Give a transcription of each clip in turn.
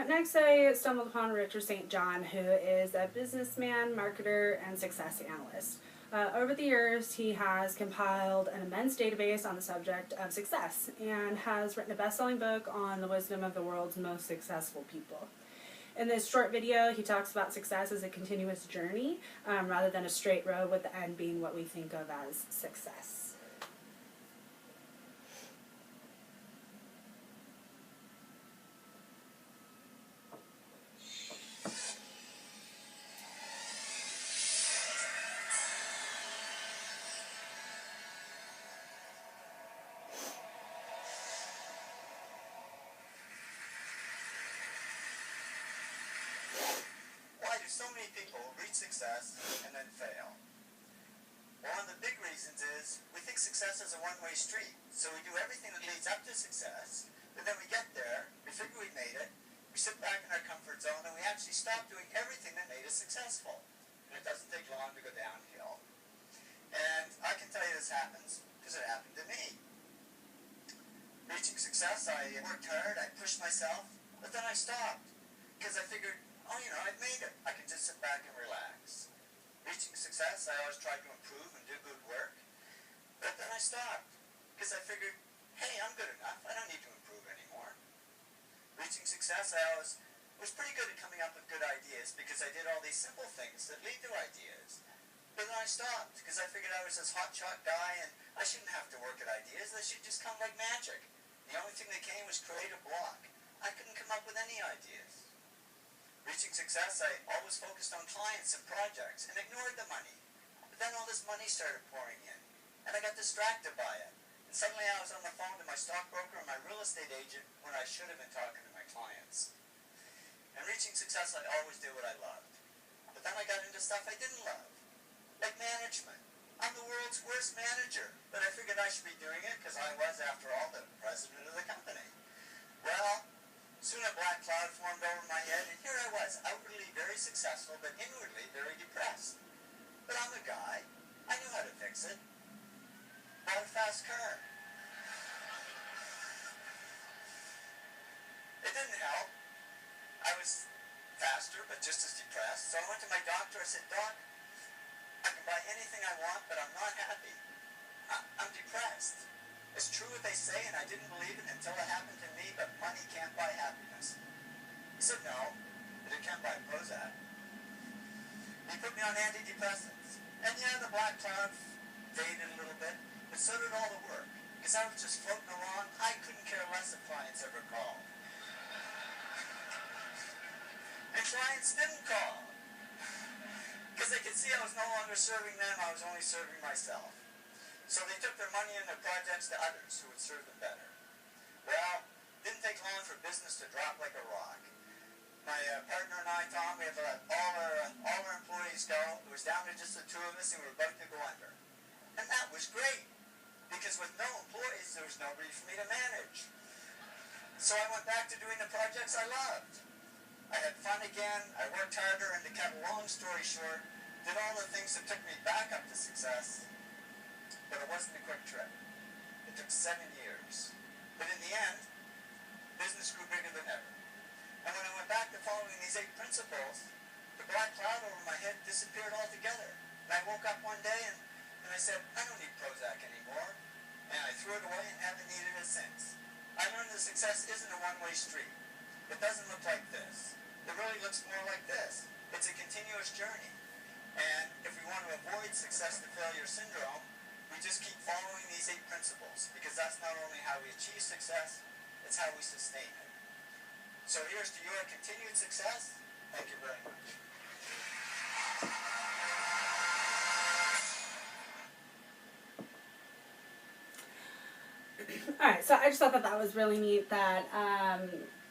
Next I stumbled upon Richard St. John, who is a businessman, marketer, and success analyst. Over the years, he has compiled an immense database on the subject of success and has written a best-selling book on the wisdom of the world's most successful people. In this short video, he talks about success as a continuous journey rather than a straight road, with the end being what we think of as success. So many people reach success and then fail. Well, one of the big reasons is we think success is a one-way street. So we do everything that leads up to success, but then we get there, we figure we made it, we sit back in our comfort zone, and we actually stop doing everything that made us successful. And it doesn't take long to go downhill. And I can tell you this happens because it happened to me. Reaching success, I worked hard, I pushed myself, but then I stopped because I figured, oh, I've made it. I can just sit back and relax. Reaching success, I always tried to improve and do good work. But then I stopped because I figured, hey, I'm good enough. I don't need to improve anymore. Reaching success, I always was pretty good at coming up with good ideas because I did all these simple things that lead to ideas. But then I stopped because I figured I was this hotshot guy and I shouldn't have to work at ideas. They should just come like magic. The only thing that came was creative block. I couldn't come up with any ideas. Reaching success, I always focused on clients and projects and ignored the money. But then all this money started pouring in, and I got distracted by it. And suddenly I was on the phone to my stockbroker and my real estate agent when I should have been talking to my clients. And reaching success, I always did what I loved. But then I got into stuff I didn't love, like management. I'm the world's worst manager, but I figured I should be doing it because I was, after all, the president of the company. Well, soon a black cloud formed over my head, and here I was, outwardly very successful, but inwardly very depressed. But I'm a guy. I knew how to fix it. Bought a fast car. It didn't help. I was faster, but just as depressed. So I went to my doctor. I said, Doc, I can buy anything I want, but I'm not happy. I'm depressed. It's true what they say, and I didn't believe it until it happened to me, but money can't buy happiness. He said, no, but it can buy Prozac. He put me on antidepressants. And yeah, the black cloud faded a little bit, but so did all the work. Because I was just floating along. I couldn't care less if clients ever called. And clients didn't call. Because they could see I was no longer serving them, I was only serving myself. So they took their money and their projects to others who would serve them better. Well, didn't take long for business to drop like a rock. My partner and I, Tom, we had to let all our employees go. It was down to just the two of us, and we were about to go under. And that was great, because with no employees, there was nobody for me to manage. So I went back to doing the projects I loved. I had fun again, I worked harder, and to cut a long story short, did all the things that took me back up to success. But it wasn't a quick trip. It took 7 years. But in the end, business grew bigger than ever. And when I went back to following these 8 principles, the black cloud over my head disappeared altogether. And I woke up one day and I said, I don't need Prozac anymore. And I threw it away and haven't needed it since. I learned that success isn't a one-way street. It doesn't look like this. It really looks more like this. It's a continuous journey. And if we want to avoid success to failure syndrome, we just keep following these 8 principles, because that's not only how we achieve success, it's how we sustain it. So here's to your continued success. Thank you very much. Alright, so I just thought that was really neat that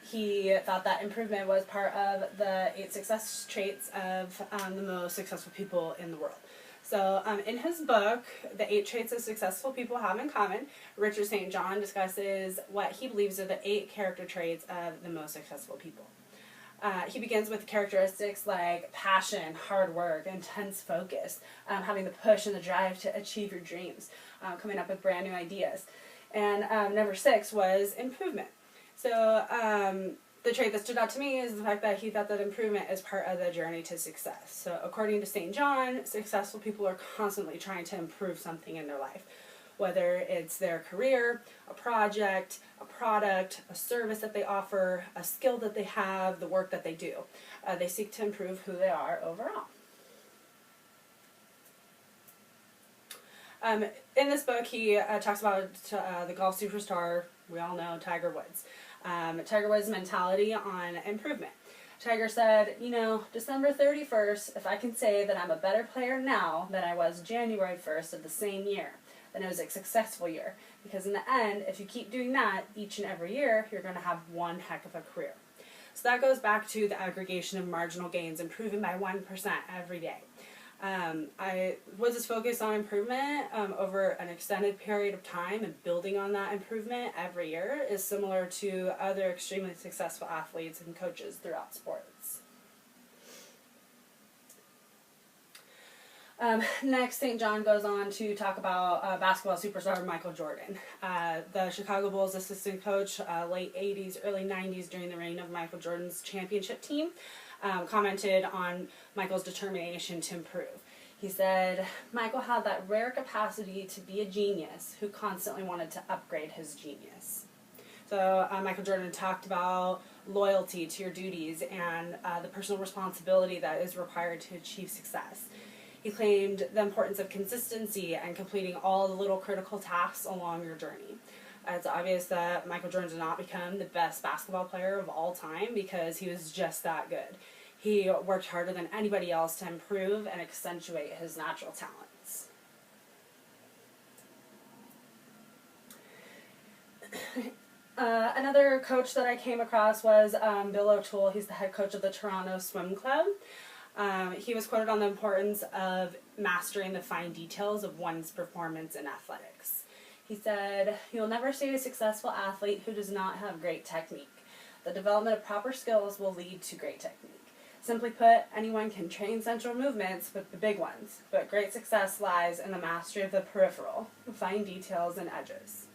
he thought that improvement was part of the 8 success traits of the most successful people in the world. So in his book, The 8 Traits of Successful People Have in Common, Richard St. John discusses what he believes are the 8 character traits of the most successful people. He begins with characteristics like passion, hard work, intense focus, having the push and the drive to achieve your dreams, coming up with brand new ideas. And number 6 was improvement. So the trait that stood out to me is the fact that he thought that improvement is part of the journey to success. So according to St. John, successful people are constantly trying to improve something in their life, whether it's their career, a project, a product, a service that they offer, a skill that they have, the work that they do. They seek to improve who they are overall. In this book, he talks about the golf superstar, we all know, Tiger Woods. Tiger Woods' mentality on improvement. Tiger said, you know, December 31st, if I can say that I'm a better player now than I was January 1st of the same year, then it was a successful year. Because in the end, if you keep doing that each and every year, you're going to have one heck of a career. So that goes back to the aggregation of marginal gains, improving by 1% every day. Woods' focus on improvement over an extended period of time and building on that improvement every year is similar to other extremely successful athletes and coaches throughout sports. Next, St. John goes on to talk about basketball superstar Michael Jordan. The Chicago Bulls assistant coach, late 80s, early 90s, during the reign of Michael Jordan's championship team, commented on Michael's determination to improve. He said, Michael had that rare capacity to be a genius who constantly wanted to upgrade his genius. So Michael Jordan talked about loyalty to your duties and the personal responsibility that is required to achieve success. He claimed the importance of consistency and completing all the little critical tasks along your journey. It's obvious that Michael Jordan did not become the best basketball player of all time because he was just that good. He worked harder than anybody else to improve and accentuate his natural talents. Another coach that I came across was Bill O'Toole. He's the head coach of the Toronto Swim Club. He was quoted on the importance of mastering the fine details of one's performance in athletics. He said, "You'll never see a successful athlete who does not have great technique. The development of proper skills will lead to great technique. Simply put, anyone can train central movements with the big ones, but great success lies in the mastery of the peripheral, fine details and edges."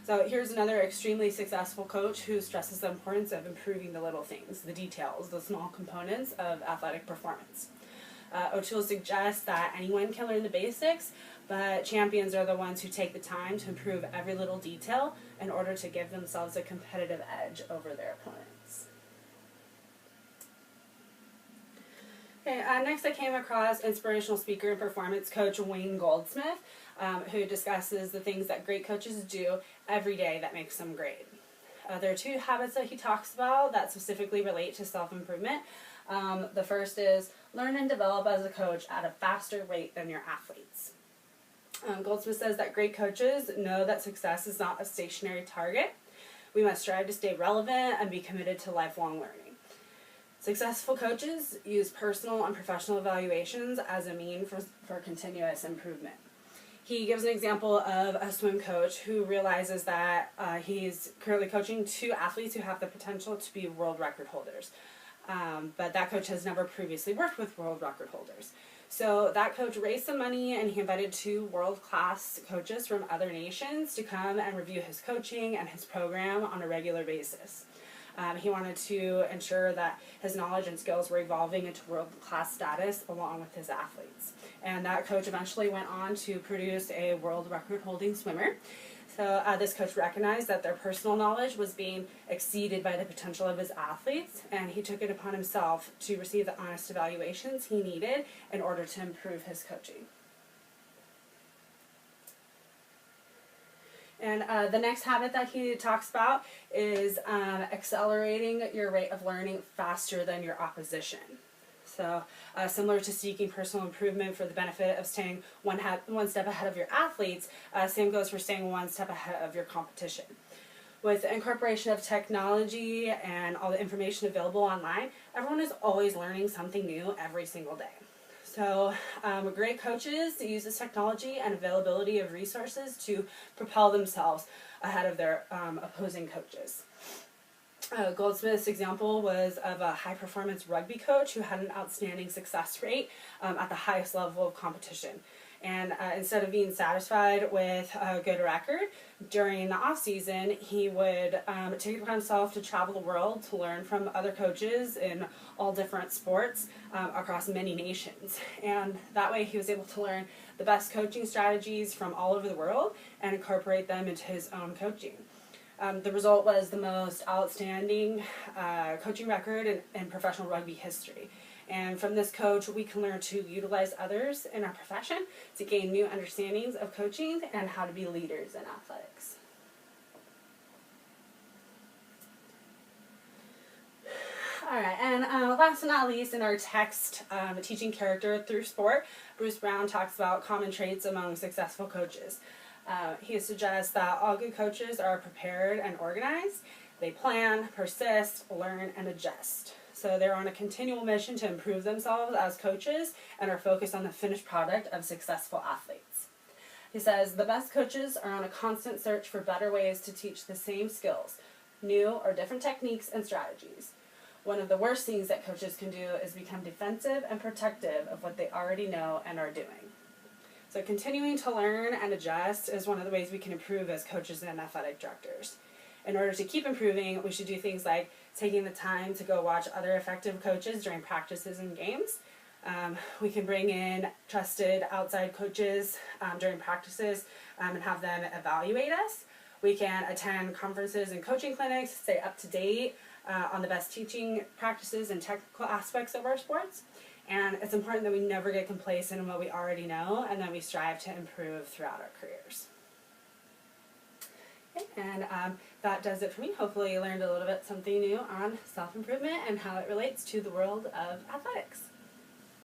So here's another extremely successful coach who stresses the importance of improving the little things, the details, the small components of athletic performance. O'Toole suggests that anyone can learn the basics, but champions are the ones who take the time to improve every little detail in order to give themselves a competitive edge over their opponents. Okay, next I came across inspirational speaker and performance coach Wayne Goldsmith, who discusses the things that great coaches do every day that makes them great. There are two habits that he talks about that specifically relate to self-improvement. The first is learn and develop as a coach at a faster rate than your athletes. Goldsmith says that great coaches know that success is not a stationary target. We must strive to stay relevant and be committed to lifelong learning. Successful coaches use personal and professional evaluations as a means for continuous improvement. He gives an example of a swim coach who realizes that he's currently coaching two athletes who have the potential to be world record holders. But that coach has never previously worked with world record holders. So that coach raised some money and he invited two world-class coaches from other nations to come and review his coaching and his program on a regular basis. He wanted to ensure that his knowledge and skills were evolving into world-class status along with his athletes. And that coach eventually went on to produce a world record-holding swimmer. So this coach recognized that their personal knowledge was being exceeded by the potential of his athletes, and he took it upon himself to receive the honest evaluations he needed in order to improve his coaching. And the next habit that he talks about is accelerating your rate of learning faster than your opposition. So similar to seeking personal improvement for the benefit of staying one step ahead of your athletes, same goes for staying one step ahead of your competition. With the incorporation of technology and all the information available online, everyone is always learning something new every single day. So great coaches use this technology and availability of resources to propel themselves ahead of their opposing coaches. Goldsmith's example was of a high-performance rugby coach who had an outstanding success rate at the highest level of competition. And instead of being satisfied with a good record, during the off season, he would take it upon himself to travel the world to learn from other coaches in all different sports across many nations. And that way he was able to learn the best coaching strategies from all over the world and incorporate them into his own coaching. The result was the most outstanding coaching record in professional rugby history. And from this coach, we can learn to utilize others in our profession to gain new understandings of coaching and how to be leaders in athletics. Alright, and last but not least, in our text, Teaching Character Through Sport, Bruce Brown talks about common traits among successful coaches. He suggests that all good coaches are prepared and organized. They plan, persist, learn, and adjust. So they're on a continual mission to improve themselves as coaches and are focused on the finished product of successful athletes. He says, the best coaches are on a constant search for better ways to teach the same skills, new or different techniques and strategies. One of the worst things that coaches can do is become defensive and protective of what they already know and are doing. So continuing to learn and adjust is one of the ways we can improve as coaches and athletic directors. In order to keep improving, we should do things like taking the time to go watch other effective coaches during practices and games. We can bring in trusted outside coaches during practices and have them evaluate us. We can attend conferences and coaching clinics, stay up to date on the best teaching practices and technical aspects of our sports. And it's important that we never get complacent in what we already know and that we strive to improve throughout our careers. And that does it for me. Hopefully you learned a little bit something new on self-improvement and how it relates to the world of athletics.